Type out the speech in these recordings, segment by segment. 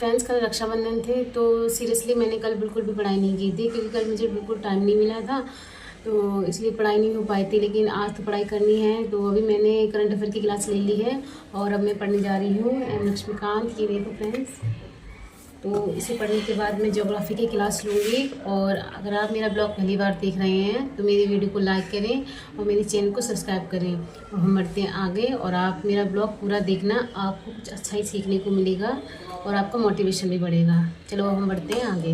Friends, कल रक्षाबंधन थे तो सीरियसली मैंने कल बिल्कुल भी पढ़ाई नहीं की थी क्योंकि कल मुझे बिल्कुल टाइम नहीं मिला था। तो इसलिए पढ़ाई नहीं हो पाई थी, लेकिन आज तो पढ़ाई करनी है। तो अभी मैंने करंट अफेयर की क्लास ले ली है और अब मैं पढ़ने जा रही हूँ एम लक्ष्मीकांत। ये देखो फ्रेंड्स, तो इसे पढ़ने के बाद मैं ज्योग्राफी की क्लास लूँगी। और अगर आप मेरा ब्लॉग पहली बार देख रहे हैं तो मेरी वीडियो को लाइक करें और मेरे चैनल को सब्सक्राइब करें। और हम बढ़ते हैं आगे, और आप मेरा ब्लॉग पूरा देखना, आपको कुछ अच्छा ही सीखने को मिलेगा और आपका मोटिवेशन भी बढ़ेगा। चलो अब हम बढ़ते हैं आगे।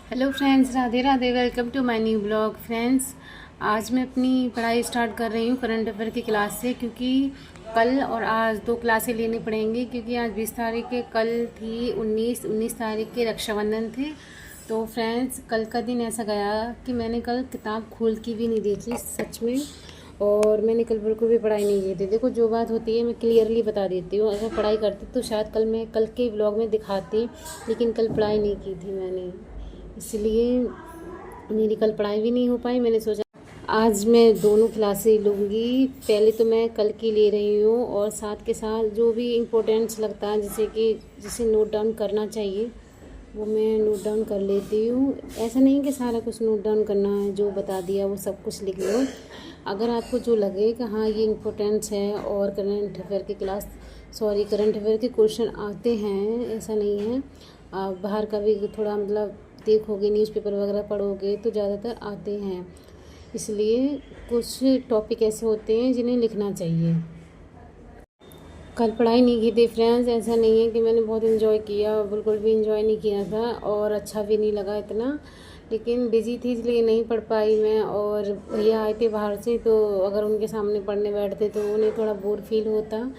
Hello friends, Radhe Radhe, welcome to my new blog. Friends, आज मैं अपनी पढ़ाई स्टार्ट कर रही हूँ करंट अफेयर की क्लास से, क्योंकि कल और आज दो क्लासें लेनी पड़ेंगी। क्योंकि आज 20 तारीख के, कल थी 19 तारीख के रक्षाबंधन थे। तो फ्रेंड्स, कल का दिन ऐसा गया कि मैंने कल किताब खोल के भी नहीं देखी सच में। और मैंने कल बिल्कुल भी पढ़ाई नहीं की थी। देखो, जो बात होती है मैं क्लियरली बता देती हूँ। अगर पढ़ाई करती तो शायद कल के व्लॉग में दिखाती, लेकिन कल पढ़ाई नहीं की थी मैंने, इसलिए मेरी कल पढ़ाई भी नहीं हो पाई। मैंने सोचा आज मैं दोनों क्लासें लूँगी। पहले तो मैं कल की ले रही हूँ और साथ के साथ जो भी इम्पोर्टेंट्स लगता है, जिसे नोट डाउन करना चाहिए, वो मैं नोट डाउन कर लेती हूँ। ऐसा नहीं कि सारा कुछ नोट डाउन करना है, जो बता दिया वो सब कुछ लिख लो। अगर आपको जो लगे कि हाँ ये इम्पोर्टेंट्स है और करंट अफेयर के क्वेश्चन आते हैं, ऐसा नहीं है। आप बाहर का भी थोड़ा देखोगे, न्यूज़पेपर वगैरह पढ़ोगे तो ज़्यादातर आते हैं। इसलिए कुछ टॉपिक ऐसे होते हैं जिन्हें लिखना चाहिए। कल पढ़ाई नहीं की थी फ्रेंड्स, ऐसा नहीं है कि मैंने बहुत इन्जॉय किया, बिल्कुल भी इन्जॉय नहीं किया था और अच्छा भी नहीं लगा इतना। लेकिन बिज़ी थी इसलिए नहीं पढ़ पाई मैं। और भैया आए थे बाहर से, तो अगर उनके सामने पढ़ने बैठते तो उन्हें थोड़ा बोर फील होता।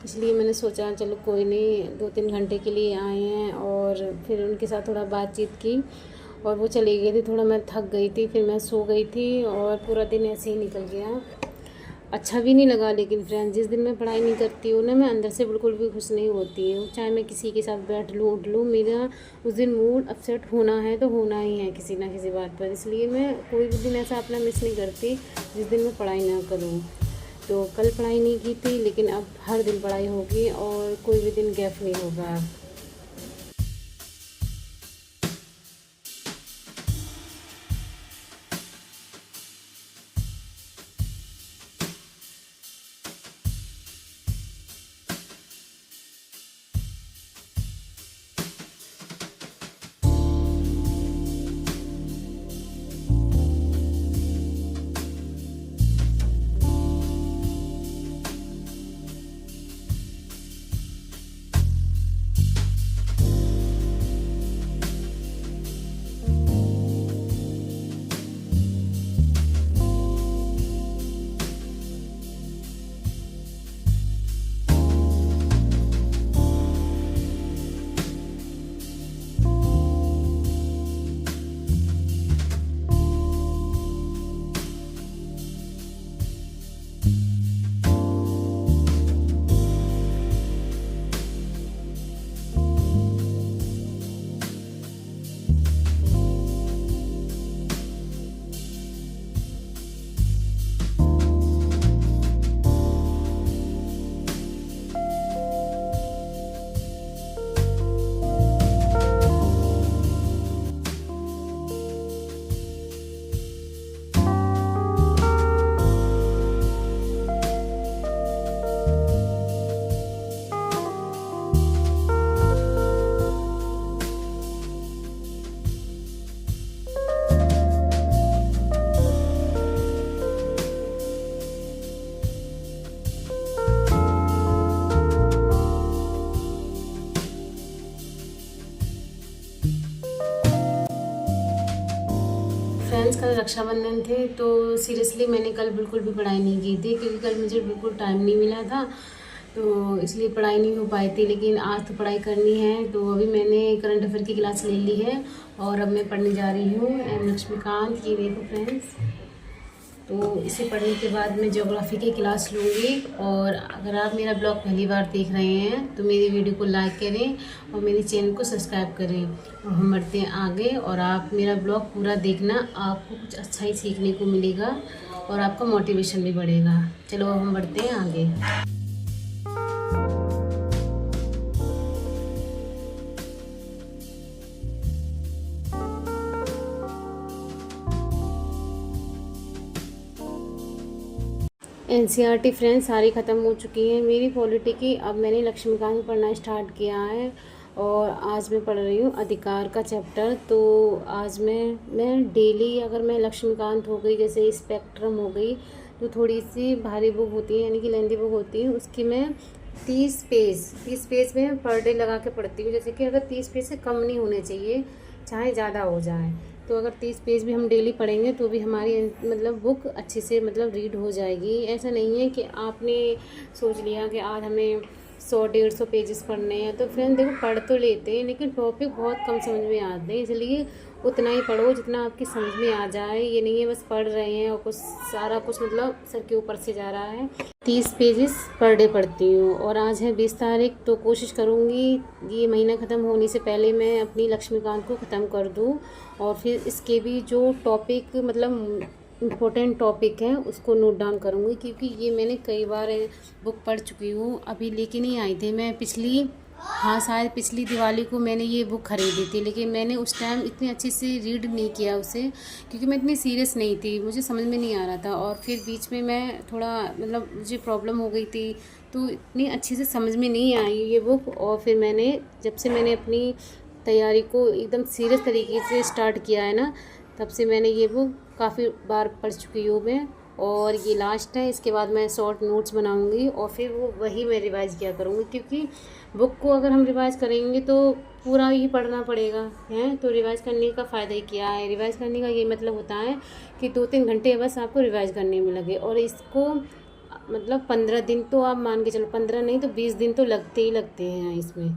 इसलिए मैंने सोचा चलो कोई नहीं, 2-3 घंटे के लिए आए हैं। और फिर उनके साथ थोड़ा बातचीत की और वो चली गई थी। थोड़ा मैं थक गई थी, फिर मैं सो गई थी और पूरा दिन ऐसे ही निकल गया। अच्छा भी नहीं लगा। लेकिन फ्रेंड्स, जिस दिन मैं पढ़ाई नहीं करती हूँ ना, मैं अंदर से बिल्कुल भी खुश नहीं होती हूँ। चाहे मैं किसी के साथ बैठ लूँ उठ लूँ, मेरा उस दिन मूड अपसेट होना है तो होना ही है किसी ना किसी बात पर। इसलिए मैं कोई भी दिन ऐसा अपना मिस नहीं करती जिस दिन मैं पढ़ाई ना करूँ। तो कल पढ़ाई नहीं की थी, लेकिन अब हर दिन पढ़ाई होगी और कोई भी दिन गैप नहीं होगा। फ्रेंड्स, कल रक्षाबंधन थे तो सीरियसली मैंने कल बिल्कुल भी पढ़ाई नहीं की थी क्योंकि कल मुझे बिल्कुल टाइम नहीं मिला था। तो इसलिए पढ़ाई नहीं हो पाई थी, लेकिन आज तो पढ़ाई करनी है। तो अभी मैंने करंट अफेयर की क्लास ले ली है और अब मैं पढ़ने जा रही हूँ एम लक्ष्मीकांत। ये देखो फ्रेंड्स, तो इसे पढ़ने के बाद मैं ज्योग्राफी की क्लास लूँगी। और अगर आप मेरा ब्लॉग पहली बार देख रहे हैं तो मेरी वीडियो को लाइक करें और मेरे चैनल को सब्सक्राइब करें। और हम बढ़ते हैं आगे, और आप मेरा ब्लॉग पूरा देखना, आपको कुछ अच्छा ही सीखने को मिलेगा और आपका मोटिवेशन भी बढ़ेगा। चलो अब हम बढ़ते हैं आगे। एनसीईआरटी फ्रेंड्स सारी ख़त्म हो चुकी हैं मेरी पॉलिटी की। अब मैंने लक्ष्मीकांत पढ़ना स्टार्ट किया है और आज मैं पढ़ रही हूँ अधिकार का चैप्टर। तो आज मैं डेली, अगर मैं लक्ष्मीकांत हो गई, जैसे स्पेक्ट्रम हो गई, तो थोड़ी सी भारी बुक होती है, यानी कि लेंदी बुक होती है, उसकी मैं 30 पेज में पर डे लगा के पढ़ती हूँ। जैसे कि अगर 30 पेज से कम नहीं होने चाहिए, चाहे ज़्यादा हो जाए। तो अगर 30 पेज भी हम डेली पढ़ेंगे तो भी हमारी मतलब बुक अच्छे से मतलब रीड हो जाएगी। ऐसा नहीं है कि आपने सोच लिया कि आज हमें 100-150 पेजेस पढ़ने हैं। तो फ्रेंड देखो, पढ़ तो लेते हैं लेकिन टॉपिक बहुत कम समझ में आते हैं, इसलिए उतना ही पढ़ो जितना आपकी समझ में आ जाए। ये नहीं है बस पढ़ रहे हैं और कुछ सारा कुछ मतलब सर के ऊपर से जा रहा है। 30 पेजेस पर डे पढ़ती हूँ और आज है 20 तारीख, तो कोशिश करूँगी ये महीना ख़त्म होने से पहले मैं अपनी लक्ष्मीकांत को ख़त्म कर दूँ। और फिर इसके भी जो टॉपिक मतलब इम्पोर्टेंट टॉपिक हैं उसको नोट डाउन करूँगी, क्योंकि ये मैंने कई बार बुक पढ़ चुकी हूँ। अभी लेके नहीं आई थी मैं पिछली, हाँ शायद पिछली दिवाली को मैंने ये बुक ख़रीदी थी, लेकिन मैंने उस टाइम इतनी अच्छे से रीड नहीं किया उसे, क्योंकि मैं इतनी सीरियस नहीं थी, मुझे समझ में नहीं आ रहा था। और फिर बीच में मैं थोड़ा मतलब मुझे प्रॉब्लम हो गई थी, तो इतनी अच्छे से समझ में नहीं आई ये बुक। और फिर मैंने जब से मैंने अपनी तैयारी को एकदम सीरियस तरीके से स्टार्ट किया है ना, तब से मैंने ये बुक काफ़ी बार पढ़ चुकी हूँ मैं। और ये लास्ट है, इसके बाद मैं शॉर्ट नोट्स बनाऊँगी और फिर वो वही मैं रिवाइज़ किया करूँगी, क्योंकि बुक को अगर हम रिवाइज़ करेंगे तो पूरा ही पढ़ना पड़ेगा है। तो रिवाइज़ करने का फ़ायदा ही क्या है? रिवाइज़ करने का ये मतलब होता है कि 2-3 घंटे बस आपको रिवाइज़ करने में लगे, और इसको मतलब 15 दिन तो आप मान के चलो, 15 नहीं तो 20 दिन तो लगते ही लगते हैं इसमें।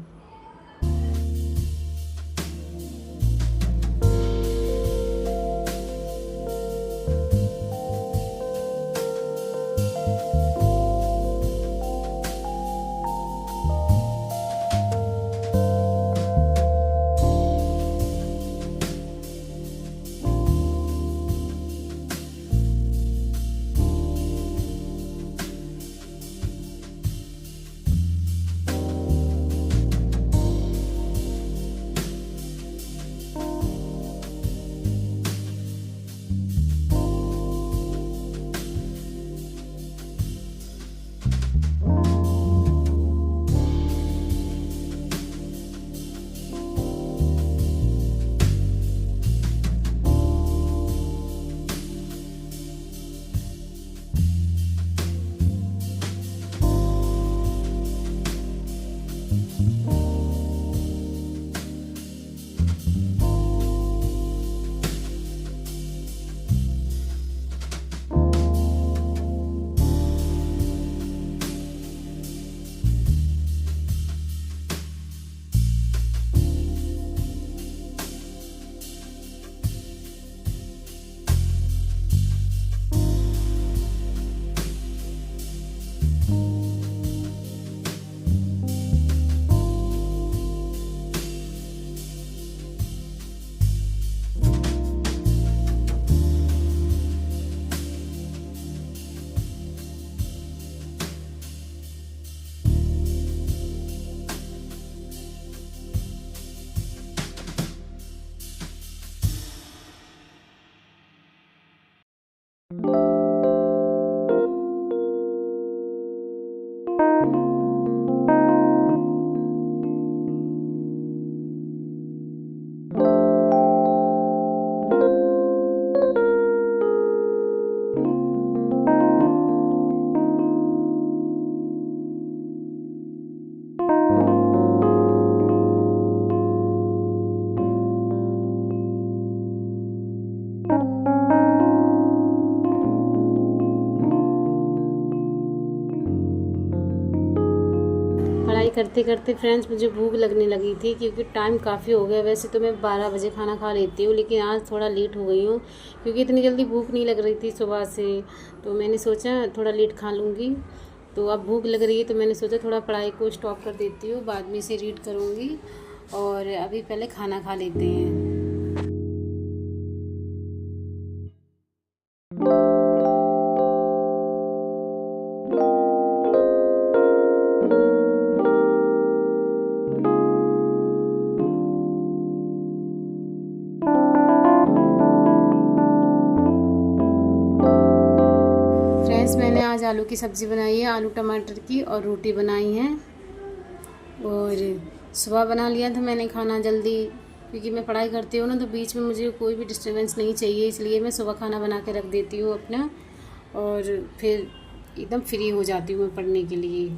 पढ़ाई करते करते फ्रेंड्स मुझे भूख लगने लगी थी, क्योंकि टाइम काफ़ी हो गया। वैसे तो मैं 12 बजे खाना खा लेती हूँ, लेकिन आज थोड़ा लेट हो गई हूँ, क्योंकि इतनी जल्दी भूख नहीं लग रही थी सुबह से। तो मैंने सोचा थोड़ा लेट खा लूँगी, तो अब भूख लग रही है, तो मैंने सोचा थोड़ा पढ़ाई को स्टॉप कर देती हूँ, बाद में इसे रीड करूँगी। और अभी पहले खाना खा लेते हैं। फ्रेंड्स मैंने आज आलू की सब्ज़ी बनाई है, आलू टमाटर की, और रोटी बनाई है। और सुबह बना लिया था मैंने खाना जल्दी, क्योंकि मैं पढ़ाई करती हूँ ना, तो बीच में मुझे कोई भी डिस्टर्बेंस नहीं चाहिए, इसलिए मैं सुबह खाना बना के रख देती हूँ अपना, और फिर एकदम फ्री हो जाती हूँ मैं पढ़ने के लिए।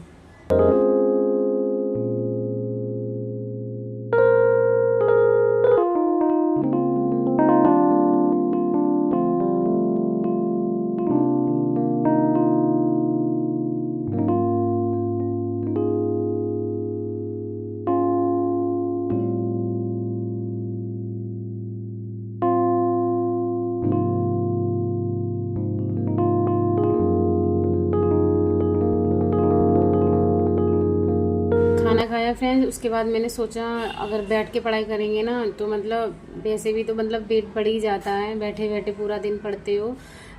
खाना खाया फ्रेंड्स, उसके बाद मैंने सोचा अगर बैठ के पढ़ाई करेंगे ना तो मतलब वैसे भी तो मतलब पेट बढ़ ही जाता है, बैठे बैठे पूरा दिन पढ़ते हो,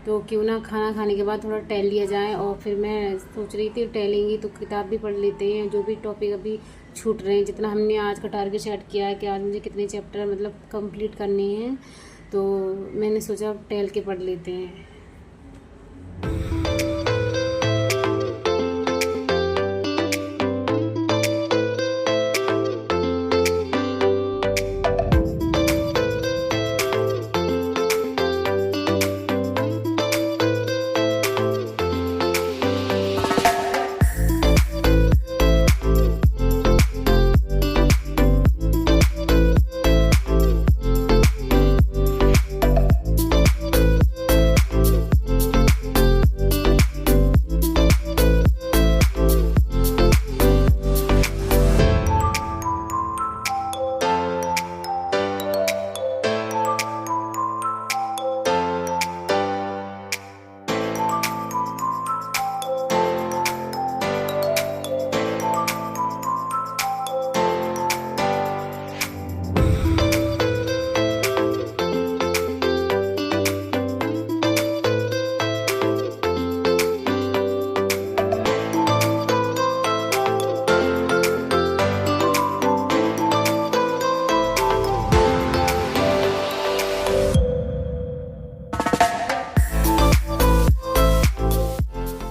तो क्यों ना खाना खाने के बाद थोड़ा टहल लिया जाए। और फिर मैं सोच रही थी टहलेंगी तो किताब भी पढ़ लेते हैं, जो भी टॉपिक अभी छूट रहे हैं, जितना हमने आज का टारगेट सेट किया है कि आज मुझे कितने चैप्टर मतलब कंप्लीट करने हैं, तो मैंने सोचा टहल के पढ़ लेते हैं।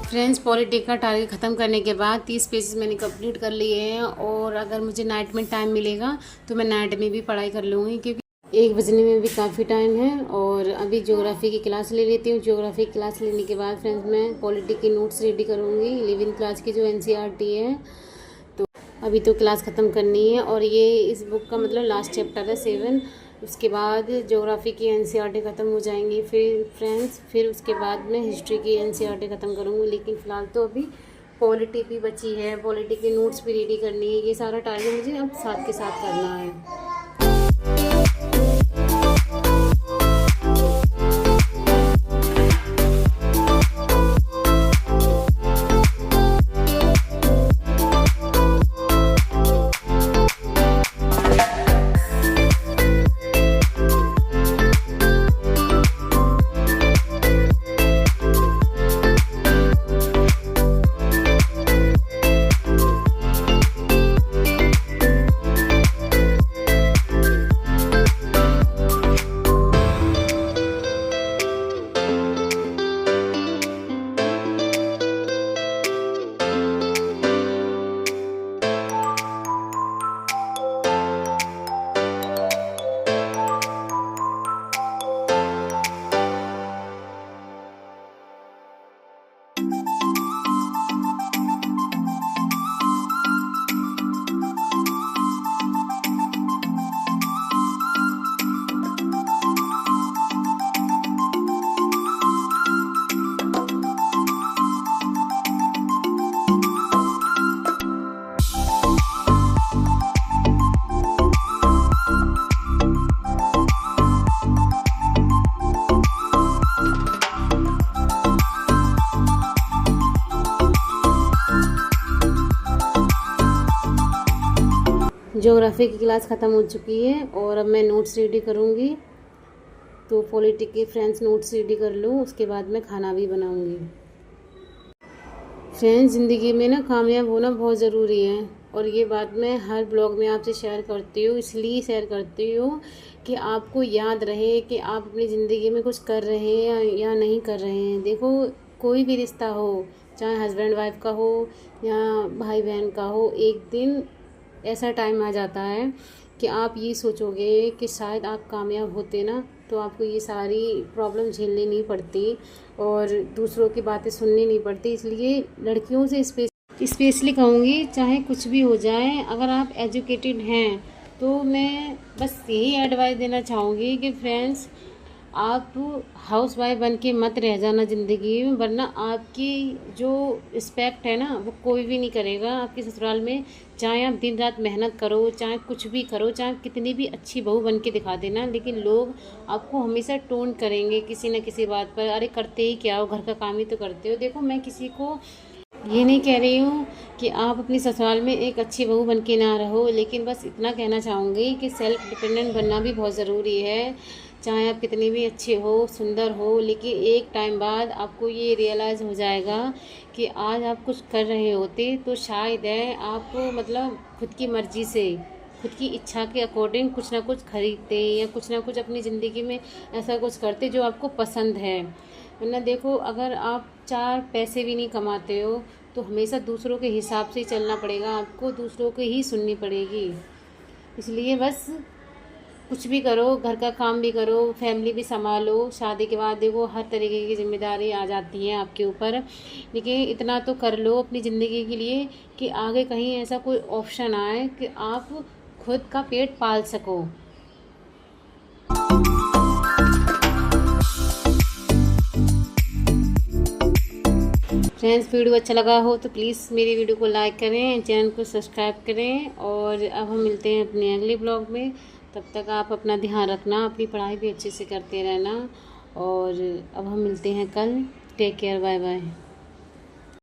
फ्रेंड्स, पॉलिटिक का टारगेट ख़त्म करने के बाद 30 पेजेस मैंने कंप्लीट कर लिए हैं, और अगर मुझे नाइट में टाइम मिलेगा तो मैं नाइट में भी पढ़ाई कर लूँगी, क्योंकि 1 बजने में भी काफ़ी टाइम है। और अभी ज्योग्राफी की क्लास ले लेती हूँ। ज्योग्राफी की क्लास लेने के बाद फ्रेंड्स मैं पॉलिटिक की नोट्स रेडी करूँगी, 11th क्लास की जो NCERT है। तो अभी तो क्लास ख़त्म करनी है, और ये इस बुक का मतलब लास्ट चैप्टर है 7। उसके बाद ज्योग्राफी की NCERT ख़त्म हो जाएंगी फिर फ्रेंड्स, फिर उसके बाद मैं हिस्ट्री की NCERT ख़त्म करूँगी। लेकिन फ़िलहाल तो अभी पॉलिटी भी बची है, पॉलिटी की नोट्स भी रेडी करनी है। ये सारा टारगेट मुझे अब साथ के साथ करना है। ज्योग्राफी की क्लास ख़त्म हो चुकी है, और अब मैं नोट्स रेडी करूँगी। तो पॉलिटिक के फ्रेंड्स नोट्स रेडी कर लूँ, उसके बाद मैं खाना भी बनाऊँगी। फ्रेंड्स, ज़िंदगी में ना कामयाब होना बहुत ज़रूरी है, और ये बात मैं हर ब्लॉग में आपसे शेयर करती हूँ। इसलिए शेयर करती हूँ कि आपको याद रहे कि आप अपनी ज़िंदगी में कुछ कर रहे हैं या नहीं कर रहे हैं। देखो, कोई भी रिश्ता हो, चाहे हस्बैंड वाइफ का हो या भाई बहन का हो, एक दिन ऐसा टाइम आ जाता है कि आप ये सोचोगे कि शायद आप कामयाब होते ना तो आपको ये सारी प्रॉब्लम झेलनी नहीं पड़ती और दूसरों की बातें सुननी नहीं पड़ती। इसलिए लड़कियों से स्पेशली कहूँगी, चाहे कुछ भी हो जाए, अगर आप एजुकेटेड हैं तो मैं बस यही एडवाइस देना चाहूँगी कि फ्रेंड्स, आप हाउस वाइफ बन के मत रह जाना ज़िंदगी में, वरना आपकी जो रिस्पेक्ट है ना वो कोई भी नहीं करेगा आपके ससुराल में। चाहे आप दिन रात मेहनत करो, चाहे कुछ भी करो, चाहे कितनी भी अच्छी बहू बन के दिखा देना, लेकिन लोग आपको हमेशा टोंट करेंगे किसी न किसी बात पर। अरे करते ही क्या हो, घर का काम ही तो करते हो। देखो, मैं किसी को ये नहीं कह रही हूँ कि आप अपनी ससुराल में एक अच्छी बहू बन के ना रहो, लेकिन बस इतना कहना चाहूँगी कि सेल्फ डिपेंडेंट बनना भी बहुत ज़रूरी है। चाहे आप कितनी भी अच्छे हो, सुंदर हो, लेकिन एक टाइम बाद आपको ये रियलाइज़ हो जाएगा कि आज आप कुछ कर रहे होते तो शायद है आप मतलब खुद की मर्ज़ी से, खुद की इच्छा के अकॉर्डिंग कुछ ना कुछ खरीदते या कुछ ना कुछ अपनी ज़िंदगी में ऐसा कुछ करते जो आपको पसंद है। वरना देखो, अगर आप 4 पैसे भी नहीं कमाते हो तो हमेशा दूसरों के हिसाब से ही चलना पड़ेगा, आपको दूसरों की ही सुननी पड़ेगी। इसलिए बस कुछ भी करो, घर का काम भी करो, फैमिली भी संभालो। शादी के बाद देखो हर तरीके की जिम्मेदारी आ जाती है आपके ऊपर, लेकिन इतना तो कर लो अपनी ज़िंदगी के लिए कि आगे कहीं ऐसा कोई ऑप्शन आए कि आप खुद का पेट पाल सको। फ्रेंड्स, वीडियो अच्छा लगा हो तो प्लीज़ मेरी वीडियो को लाइक करें, चैनल को सब्सक्राइब करें, और अब हम मिलते हैं अपने अगले ब्लॉग में। तब तक आप अपना ध्यान रखना, अपनी पढ़ाई भी अच्छे से करते रहना, और अब हम मिलते हैं कल। Take care, bye bye.